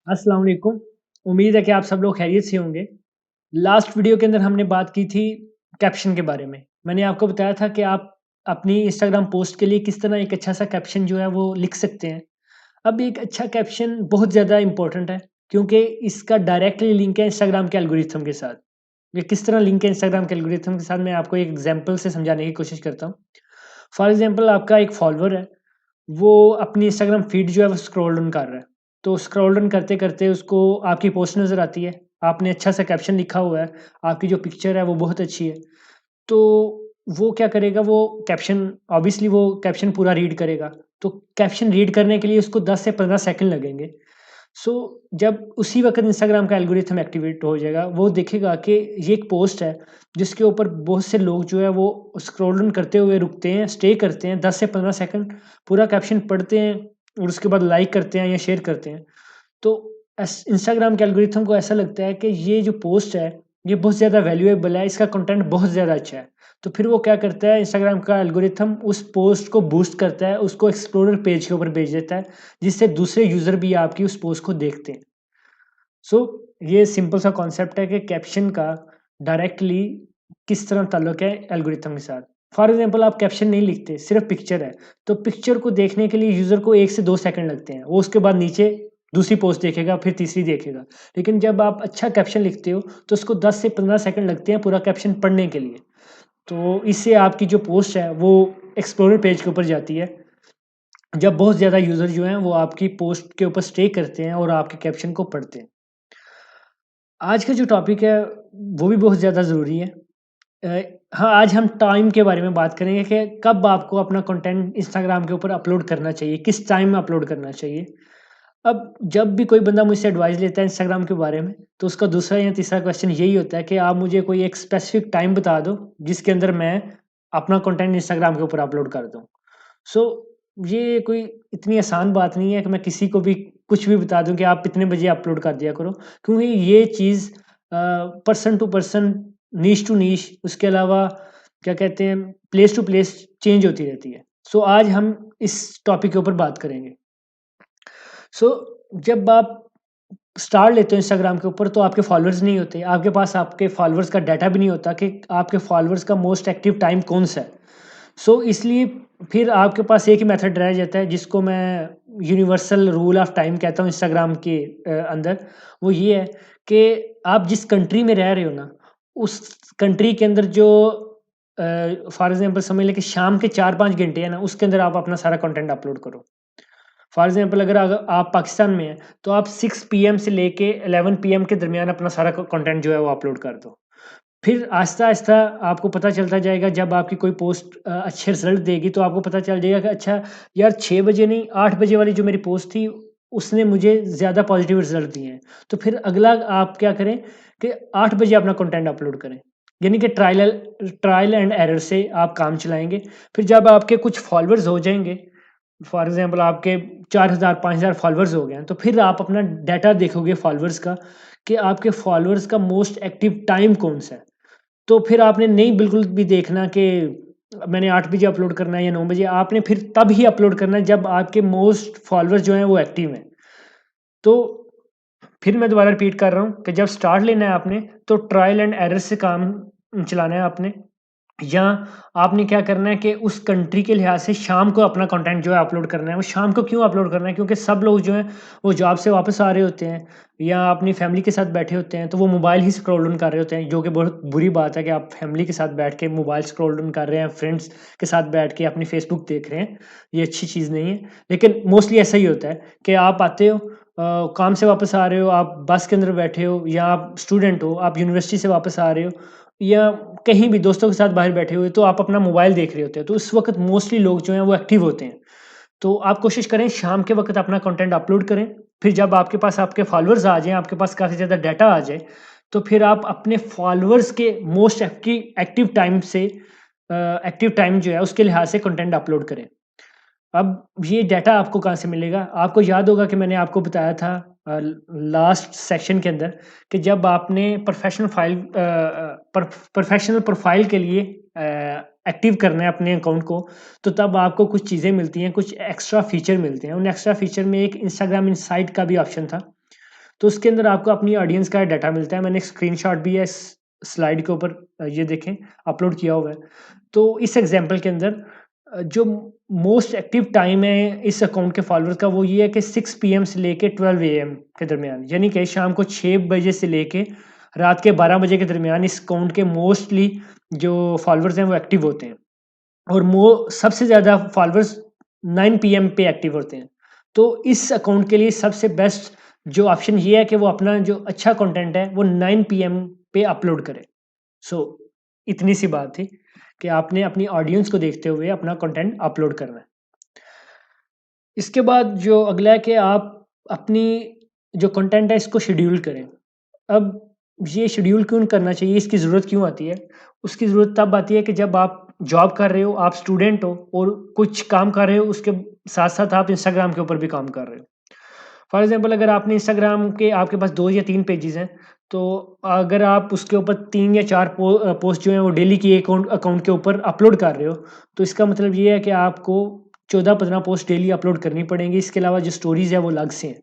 अस्सलाम वालेकुम। उम्मीद है कि आप सब लोग खैरियत से होंगे। लास्ट वीडियो के अंदर हमने बात की थी कैप्शन के बारे में। मैंने आपको बताया था कि आप अपनी इंस्टाग्राम पोस्ट के लिए किस तरह एक अच्छा-सा कैप्शन जो है वो लिख सकते हैं। अब एक अच्छा कैप्शन बहुत ज़्यादा इम्पोर्टेंट है क्योंकि इसका डायरेक्टली लिंक है इंस्टाग्राम के एल्गोरिथम के साथ। ये किस तरह लिंक है इंस्टाग्राम के एल्गोरिथम के साथ मैं आपको एक एग्ज़ाम्पल से समझाने की कोशिश करता हूँ। फॉर एग्ज़ाम्पल आपका एक फॉलोवर है, वो अपनी इंस्टाग्राम फीड जो है वो स्क्रॉल डाउन कर रहा है। तो स्क्रॉल डाउन करते-करते उसको आपकी पोस्ट नज़र आती है। आपने अच्छा-सा कैप्शन लिखा हुआ है, आपकी जो पिक्चर है वो बहुत अच्छी है। तो वो क्या करेगा, वो कैप्शन ऑब्वियसली वो कैप्शन पूरा रीड करेगा। तो कैप्शन रीड करने के लिए उसको 10 से 15 सेकंड लगेंगे। सो जब उसी वक़्त इंस्टाग्राम का एल्गोरिथम एक्टिवेट हो जाएगा, वो देखेगा कि ये एक पोस्ट है, जिसके ऊपर बहुत से लोग जो है वो स्क्रॉल डाउन करते हुए रुकते हैं, स्टे करते हैं 10 से 15 सेकंड, पूरा कैप्शन पढ़ते हैं और उसके बाद लाइक करते हैं या शेयर करते हैं। तो एस इंस्टाग्राम के एल्गोरिथम को ऐसा लगता है कि ये जो पोस्ट है, ये बहुत ज़्यादा वैल्यूएबल है, इसका कंटेंट बहुत ज़्यादा अच्छा है। तो फिर वो क्या करता है, इंस्टाग्राम का एल्गोरिथम उस पोस्ट को बूस्ट करता है, उसको एक्सप्लोरर पेज के ऊपर भेज देता है, जिससे दूसरे यूज़र भी आपकी उस पोस्ट को देखते हैं। सो ये सिंपल सा कॉन्सेप्ट है कि कैप्शन का डायरेक्टली किस तरह ताल्लुक है एल्गोरिथम के साथ। फॉर एग्ज़ाम्पल आप कैप्शन नहीं लिखते, सिर्फ़ पिक्चर है, तो पिक्चर को देखने के लिए यूज़र को 1 से 2 सेकंड लगते हैं। वो उसके बाद नीचे दूसरी पोस्ट देखेगा, फिर तीसरी देखेगा। लेकिन जब आप अच्छा कैप्शन लिखते हो, तो उसको 10 से 15 सेकंड लगते हैं पूरा कैप्शन पढ़ने के लिए। तो इससे आपकी जो पोस्ट है, वो एक्सप्लोरर पेज के ऊपर जाती है। जब बहुत ज़्यादा यूज़र जो हैं, वो आपकी पोस्ट के ऊपर स्टे करते हैं और आपके कैप्शन को पढ़ते हैं। आज का जो टॉपिक है, वो भी बहुत ज़्यादा ज़रूरी है। हाँ, आज हम टाइम के बारे में बात करेंगे कि कब आपको अपना कंटेंट इंस्टाग्राम के ऊपर अपलोड करना चाहिए, किस टाइम में अपलोड करना चाहिए। अब जब भी कोई बंदा मुझसे एडवाइस लेता है इंस्टाग्राम के बारे में, तो उसका दूसरा या तीसरा क्वेश्चन यही होता है कि आप मुझे कोई एक स्पेसिफिक टाइम बता दो, जिसके अंदर मैं अपना कंटेंट इंस्टाग्राम के ऊपर अपलोड कर दूँ। सो ये कोई इतनी आसान बात नहीं है कि मैं किसी को भी कुछ भी बता दूँ कि आप इतने बजे अपलोड कर दिया करो, क्योंकि ये चीज़ person to person, niche to niche, उसके अलावा क्या कहते हैं, प्लेस टू प्लेस चेंज होती रहती है। सो आज हम इस टॉपिक के ऊपर बात करेंगे। सो जब आप स्टार लेते हो इंस्टाग्राम के ऊपर, तो आपके फॉलोअर्स नहीं होते, आपके पास आपके फॉलोअर्स का डाटा भी नहीं होता कि आपके फॉलोअर्स का मोस्ट एक्टिव टाइम कौन-सा है। सो इसलिए फिर आपके पास एक ही मेथड रह जाता है, जिसको मैं यूनिवर्सल रूल ऑफ टाइम कहता हूँ इंस्टाग्राम के अंदर। वो ये है कि आप जिस कंट्री में रह रहे हो ना, उस कंट्री के अंदर जो फॉर एग्ज़ाम्पल समझ लें कि शाम के 4-5 घंटे हैं ना, उसके अंदर आप अपना सारा कंटेंट अपलोड करो। फॉर एग्ज़ाम्पल अगर आप पाकिस्तान में हैं, तो आप 6 पीएम से लेके 11 पीएम के दरमियान अपना सारा कंटेंट जो है वो अपलोड कर दो। फिर आहिस्ता-आहिस्ता आपको पता चलता जाएगा, जब आपकी कोई पोस्ट अच्छे रिज़ल्ट देगी, तो आपको पता चल जाएगा कि अच्छा यार, 6 बजे नहीं, 8 बजे वाली जो मेरी पोस्ट थी, उसने मुझे ज़्यादा पॉज़िटिव रिज़ल्ट दिए हैं। तो फिर अगला आप क्या करें कि 8 बजे अपना कंटेंट अपलोड करें। यानी कि ट्रायल एंड एरर से आप काम चलाएँगे। फिर जब आपके कुछ फॉलोवर्स हो जाएँगे, फॉर एग्ज़ाम्पल आपके 4,000 5,000 फॉलोवर्स हो गए हैं, तो फिर आप अपना डाटा देखोगे फॉलोवर्स का, कि आपके फॉलोवर्स का मोस्ट एक्टिव टाइम कौन-सा है। तो फिर आपने नहीं बिल्कुल भी देखना कि मैंने 8 बजे अपलोड करना है या 9 बजे, आपने फिर तब ही अपलोड करना है जब आपके मोस्ट फॉलोवर्स जो हैं वो एक्टिव हैं। तो फिर मैं दोबारा रिपीट कर रहा हूँ कि जब स्टार्ट लेना है आपने, तो ट्रायल एंड एरर से काम चलाना है आपने। या आपने क्या करना है कि उस कंट्री के लिहाज से शाम को अपना कंटेंट जो है अपलोड करना है। वो शाम को क्यों अपलोड करना है? क्योंकि सब लोग जो हैं वो जॉब से वापस आ रहे होते हैं या अपनी फैमिली के साथ बैठे होते हैं, तो वो मोबाइल ही स्क्रॉल डाउन कर रहे होते हैं, जो कि बहुत बुरी बात है कि आप फैमिली के साथ बैठ के मोबाइल स्क्रॉल डाउन कर रहे हैं, फ्रेंड्स के साथ बैठ के अपनी फेसबुक देख रहे हैं। ये अच्छी चीज़ नहीं है। लेकिन मोस्टली ऐसा ही होता है कि आप आते हो, काम से वापस आ रहे हो, आप बस के अंदर बैठे हो, या आप स्टूडेंट हो, आप यूनिवर्सिटी से वापस आ रहे हो, या कहीं भी दोस्तों के साथ बाहर बैठे हुए, तो आप अपना मोबाइल देख रहे होते हो, तो उस वक़्त मोस्टली लोग जो हैं वो एक्टिव होते हैं। तो आप कोशिश करें शाम के वक़्त अपना कंटेंट अपलोड करें। फिर जब आपके पास आपके फॉलोअर्स आ जाएँ, आपके पास काफ़ी ज़्यादा डाटा आ जाए, तो फिर आप अपने फॉलोअर्स के मोस्ट एक्टिव टाइम से एक्टिव टाइम जो है उसके लिहाज से कंटेंट अपलोड करें। अब ये डाटा आपको कहाँ से मिलेगा? आपको याद होगा कि मैंने आपको बताया था लास्ट सेक्शन के अंदर, कि जब आपने प्रोफ़ेशनल प्रोफ़ाइल के लिए एक्टिव करना है अपने अकाउंट को, तो तब आपको कुछ चीज़ें मिलती हैं, कुछ एक्स्ट्रा फ़ीचर मिलते हैं। उन एक्स्ट्रा फ़ीचर में एक इंस्टाग्राम इनसाइट का भी ऑप्शन था। तो उसके अंदर आपको अपनी ऑडियंस का डाटा मिलता है। मैंने एक स्क्रीनशॉट भी है इस स्लाइड के ऊपर, ये देखें, अपलोड किया हुआ है। तो इस एग्जांपल के अंदर जो मोस्ट एक्टिव टाइम है इस अकाउंट के फॉलोअर्स का, वो ये है कि 6 पीएम से लेके 12 एएम के दरमियान, यानी कि शाम को 6 बजे से लेके रात के 12 बजे के दरमियान इस अकाउंट के मोस्टली जो फॉलोअर्स हैं वो एक्टिव होते हैं। और मो सबसे ज़्यादा फॉलोअर्स 9 पीएम पे एक्टिव होते हैं। तो इस अकाउंट के लिए सबसे बेस्ट जो ऑप्शन ये है कि वो अपना जो अच्छा कंटेंट है वो 9 पीएम पे अपलोड करे। सो इतनी सी बात थी कि आपने अपनी ऑडियंस को देखते हुए अपना कंटेंट अपलोड करना है। इसके बाद जो अगला है कि आप अपनी जो कंटेंट है इसको शेड्यूल करें। अब ये शेड्यूल क्यों करना चाहिए, इसकी ज़रूरत क्यों आती है? उसकी ज़रूरत तब आती है कि जब आप जॉब कर रहे हो, आप स्टूडेंट हो और कुछ काम कर रहे हो, उसके साथ-साथ आप इंस्टाग्राम के ऊपर भी काम कर रहे हो। फॉर एग्ज़ाम्पल अगर आपने इंस्टाग्राम के आपके पास 2 या 3 पेजेज़ हैं, तो अगर आप उसके ऊपर 3 या 4 पोस्ट जो हैं वो डेली की अकाउंट अकाउंट के ऊपर अपलोड कर रहे हो, तो इसका मतलब ये है कि आपको 14-15 पोस्ट डेली अपलोड करनी पड़ेंगी। इसके अलावा जो स्टोरीज़ है वो अलग से हैं।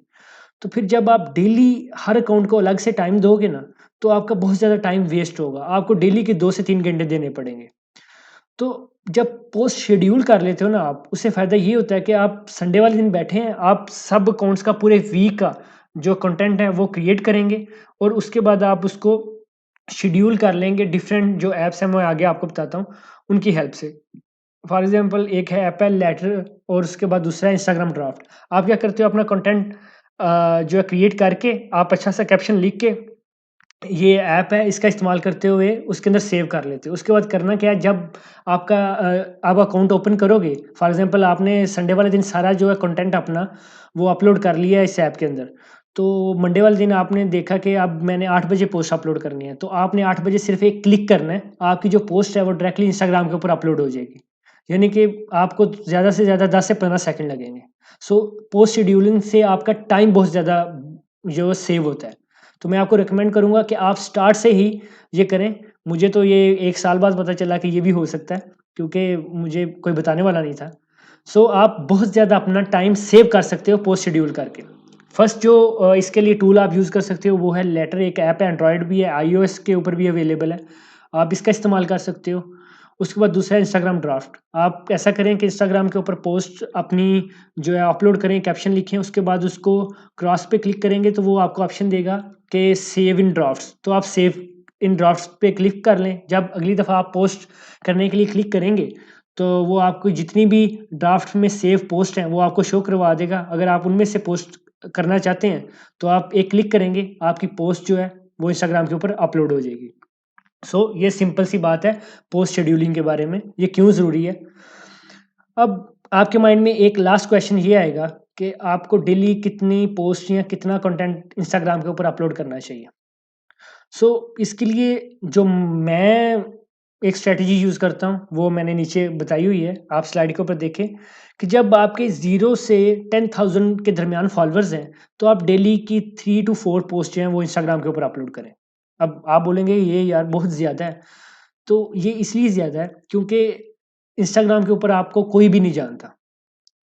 तो फिर जब आप डेली हर अकाउंट को अलग से टाइम दोगे ना, तो आपका बहुत ज़्यादा टाइम वेस्ट होगा। आपको डेली के 2 से 3 घंटे देने पड़ेंगे। तो जब पोस्ट शेड्यूल कर लेते हो ना आप, उससे फ़ायदा ये होता है कि आप संडे वाले दिन बैठे हैं, आप सब अकाउंट्स का पूरे वीक का जो कंटेंट है वो क्रिएट करेंगे और उसके बाद आप उसको शेड्यूल कर लेंगे डिफरेंट जो ऐप्स हैं मैं आगे आपको बताता हूँ, उनकी हेल्प से। फॉर एग्ज़ाम्पल एक है ऐप है लेटर और उसके बाद दूसरा है इंस्टाग्राम ड्राफ्ट। आप क्या करते हो अपना कंटेंट जो है क्रिएट करके आप अच्छा सा कैप्शन लिख के ये ऐप है इसका इस्तेमाल करते हुए उसके अंदर सेव कर लेते हो। उसके बाद करना क्या है, जब आपका आप अकाउंट ओपन करोगे, फॉर एग्ज़ाम्पल आपने संडे वाले दिन सारा जो है कंटेंट अपना वो अपलोड कर लिया है इस ऐप के अंदर। तो मंडे वाले दिन आपने देखा कि अब मैंने 8 बजे पोस्ट अपलोड करनी है, तो आपने 8 बजे सिर्फ़ एक क्लिक करना है, आपकी जो पोस्ट है वो डायरेक्टली इंस्टाग्राम के ऊपर अपलोड हो जाएगी। यानी कि आपको ज़्यादा से ज़्यादा 10 से 15 सेकंड लगेंगे। सो पोस्ट शेड्यूलिंग से आपका टाइम बहुत ज़्यादा जो सेव होता है। तो मैं आपको रिकमेंड करूँगा कि आप स्टार्ट से ही ये करें। मुझे तो ये 1 साल बाद पता चला कि ये भी हो सकता है, क्योंकि मुझे कोई बताने वाला नहीं था। सो आप बहुत ज़्यादा अपना टाइम सेव कर सकते हो पोस्ट शेड्यूल करके। फर्स्ट जो इसके लिए टूल आप यूज़ कर सकते हो वो है लेटर, एक ऐप है, एंड्रॉयड भी है, आईओएस के ऊपर भी अवेलेबल है। आप इसका इस्तेमाल कर सकते हो। उसके बाद दूसरा है इंस्टाग्राम ड्राफ्ट। आप ऐसा करें कि इंस्टाग्राम के ऊपर पोस्ट अपनी जो है अपलोड करें, कैप्शन लिखें, उसके बाद उसको क्रॉस पे क्लिक करेंगे तो वो आपको ऑप्शन देगा कि सेव इन ड्राफ्ट्स। तो आप सेव इन ड्राफ्ट्स पे क्लिक कर लें। जब अगली दफ़ा आप पोस्ट करने के लिए क्लिक करेंगे, तो वो आपको जितनी भी ड्राफ्ट में सेव पोस्ट हैं, वो आपको शो करवा देगा। अगर आप उनमें से पोस्ट करना चाहते हैं, तो आप एक क्लिक करेंगे, आपकी पोस्ट जो है, वो इंस्टाग्राम के ऊपर अपलोड हो जाएगी। सो ये सिंपल सी बात है पोस्ट शेड्यूलिंग के बारे में, ये क्यों ज़रूरी है। अब आपके माइंड में एक लास्ट क्वेश्चन ये आएगा कि आपको डेली कितनी पोस्ट या कितना कंटेंट इंस्टाग्राम के ऊपर अपलोड करना चाहिए। इसके लिए जो मैं एक स्ट्रैटेजी यूज़ करता हूँ, वो मैंने नीचे बताई हुई है। आप स्लाइड के ऊपर देखें कि जब आपके 0 से 10,000 के दरमियान फॉलोअर्स हैं, तो आप डेली की 3 टू 4 पोस्ट जो हैं, वो इंस्टाग्राम के ऊपर अपलोड करें। अब आप बोलेंगे, "ये यार बहुत ज़्यादा है।" तो ये इसलिए ज़्यादा है क्योंकि इंस्टाग्राम के ऊपर आपको कोई भी नहीं जानता।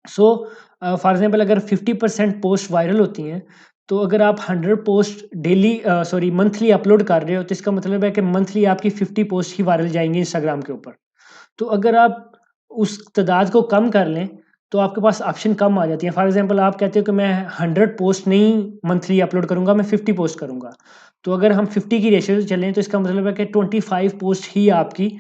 सो फॉर एग्ज़ाम्पल अगर 50% पोस्ट वायरल होती हैं, तो अगर आप 100 पोस्ट डेली मंथली अपलोड कर रहे हो, तो इसका मतलब है कि मंथली आपकी 50 पोस्ट ही वायरल जाएँगी इंस्टाग्राम के ऊपर। तो अगर आप उस तादाद को कम कर लें, तो आपके पास ऑप्शन कम आ जाती है। फॉर एग्ज़ाम्पल आप कहते हो कि मैं 100 पोस्ट नहीं मंथली अपलोड करूँगा, मैं 50 पोस्ट करूँगा। तो अगर हम 50 की रेशियो से चलें, तो इसका मतलब है कि 25 पोस्ट ही आपकी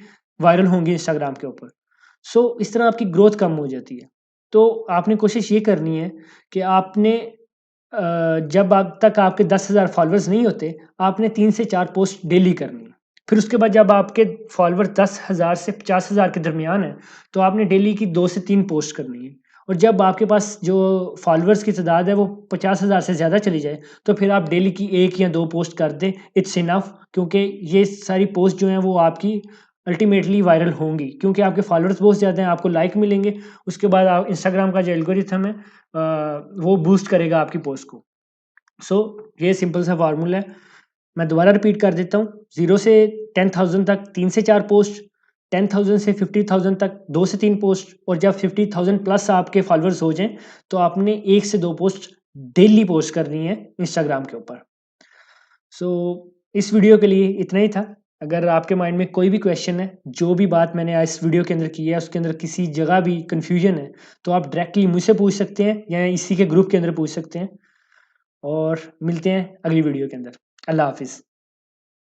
वायरल होंगी इंस्टाग्राम के ऊपर। इस तरह आपकी ग्रोथ कम हो जाती है। तो आपने कोशिश ये करनी है कि आपने जब अब तक आपके 10,000 फॉलोअर्स नहीं होते, आपने 3 से 4 पोस्ट डेली करनी है। फिर उसके बाद जब आपके फॉलोअर 10,000 से 50,000 के दरमियान है, तो आपने डेली की 2 से 3 पोस्ट करनी है। और जब आपके पास जो फॉलोअर्स की तादाद है वो 50,000 से ज़्यादा चली जाए, तो फिर आप डेली की 1 या 2 पोस्ट कर दें, इट्स इनफ, क्योंकि ये सारी पोस्ट जो हैं वो आपकी अल्टीमेटली वायरल होंगी, क्योंकि आपके फॉलोअर्स बहुत ज़्यादा हैं, आपको लाइक मिलेंगे। उसके बाद आप इंस्टाग्राम का जो एल्गोरिथम है वो बूस्ट करेगा आपकी पोस्ट को। सो ये सिंपल सा फार्मूला है। मैं दोबारा रिपीट कर देता हूँ, 0 से 10,000 तक 3 से 4 पोस्ट, 10,000 से 50,000 तक 2 से 3 पोस्ट, और जब 50,000 प्लस आपके फॉलोअर्स हो जाएँ, तो आपने 1 से 2 पोस्ट डेली पोस्ट करनी है इंस्टाग्राम के ऊपर। सो इस वीडियो के लिए इतना ही था। अगर आपके माइंड में कोई भी क्वेश्चन है, जो भी बात मैंने आज इस वीडियो के अंदर की है, उसके अंदर किसी जगह भी कन्फ्यूजन है, तो आप डायरेक्टली मुझसे पूछ सकते हैं या इसी के ग्रुप के अंदर पूछ सकते हैं। और मिलते हैं अगली वीडियो के अंदर। अल्लाह हाफ़िज़।